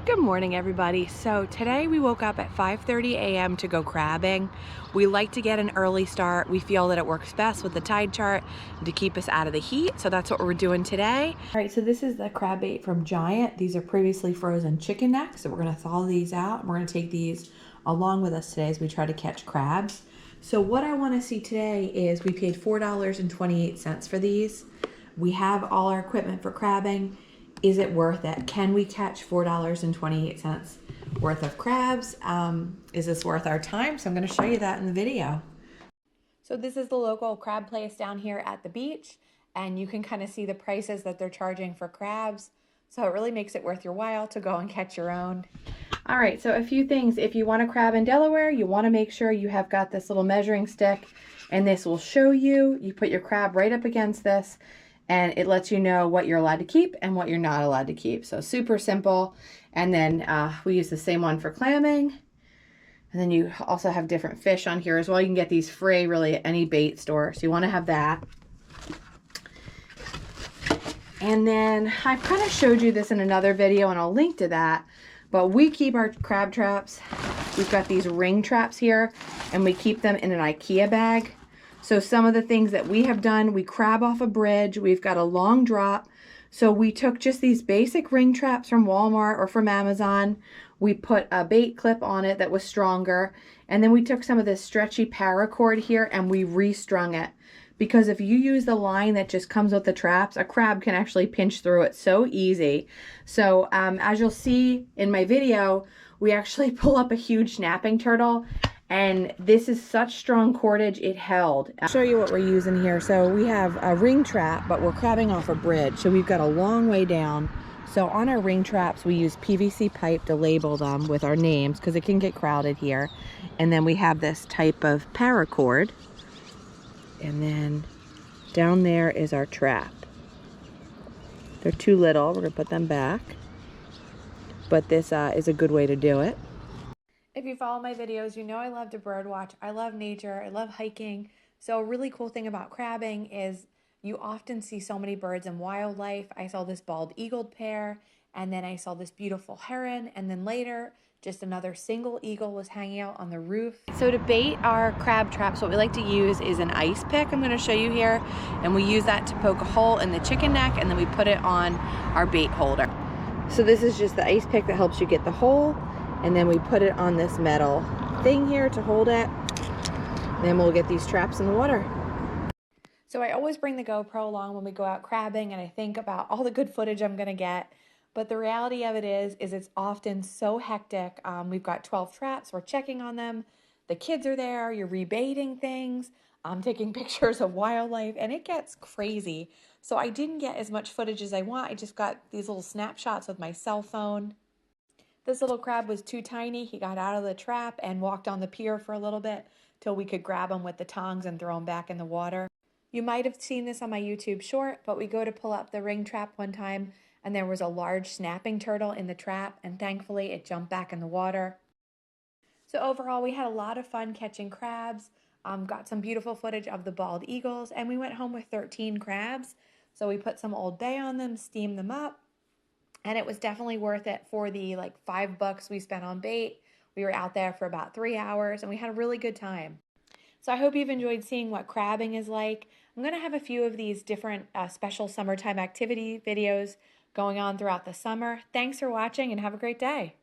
Good morning, everybody. So today we woke up at 5:30 a.m. to go crabbing. We like to get an early start. We feel that it works best with the tide chart to keep us out of the heat. So that's what we're doing today. All right, so this is the crab bait from Giant. These are previously frozen chicken necks. So we're gonna thaw these out. We're gonna take these along with us today as we try to catch crabs. So what I wanna see today is we paid $4.28 for these. We have all our equipment for crabbing. Is it worth it? Can we catch $4.28 worth of crabs? Is this worth our time? So I'm going to show you that in the video. So this is the local crab place down here at the beach, and you can kind of see the prices that they're charging for crabs. So it really makes it worth your while to go and catch your own. All right, so a few things. If you want to crab in Delaware, you want to make sure you have got this little measuring stick, and this will show you. You put your crab right up against this, and it lets you know what you're allowed to keep and what you're not allowed to keep. So super simple. And then we use the same one for clamming. And then you also have different fish on here as well. You can get these free really at any bait store. So you want to have that. And then I've kind of showed you this in another video, and I'll link to that. But we keep our crab traps. We've got these ring traps here, and we keep them in an IKEA bag. So some of the things that we have done, we crab off a bridge, we've got a long drop. So we took just these basic ring traps from Walmart or from Amazon. We put a bait clip on it that was stronger. And then we took some of this stretchy paracord here and we restrung it. Because if you use the line that just comes with the traps, a crab can actually pinch through it so easy. So as you'll see in my video, we actually pull up a huge snapping turtle. And this is such strong cordage, it held. I'll show you what we're using here. So we have a ring trap, but we're crabbing off a bridge. So we've got a long way down. So on our ring traps, we use PVC pipe to label them with our names because it can get crowded here. And then we have this type of paracord. And then down there is our trap. They're too little, we're gonna put them back. But this is a good way to do it. If you follow my videos, you know I love to bird watch. I love nature, I love hiking. So a really cool thing about crabbing is you often see so many birds and wildlife. I saw this bald-eagled pair, and then I saw this beautiful heron, and then later, just another single eagle was hanging out on the roof. So to bait our crab traps, what we like to use is an ice pick. I'm gonna show you here. And we use that to poke a hole in the chicken neck, and then we put it on our bait holder. So this is just the ice pick that helps you get the hole. And then we put it on this metal thing here to hold it. Then we'll get these traps in the water. So I always bring the GoPro along when we go out crabbing, and I think about all the good footage I'm gonna get. But the reality of it is it's often so hectic. We've got 12 traps, we're checking on them. The kids are there, you're rebaiting things. I'm taking pictures of wildlife, and it gets crazy. So I didn't get as much footage as I want. I just got these little snapshots with my cell phone. This little crab was too tiny. He got out of the trap and walked on the pier for a little bit till we could grab him with the tongs and throw him back in the water. You might have seen this on my YouTube short, but we go to pull up the ring trap one time and there was a large snapping turtle in the trap, and thankfully it jumped back in the water. So overall, we had a lot of fun catching crabs, got some beautiful footage of the bald eagles, and we went home with 13 crabs. So we put some Old Bay on them, steamed them up, and it was definitely worth it for the like $5 we spent on bait. We were out there for about 3 hours and we had a really good time. So I hope you've enjoyed seeing what crabbing is like. I'm going to have a few of these different special summertime activity videos going on throughout the summer. Thanks for watching and have a great day.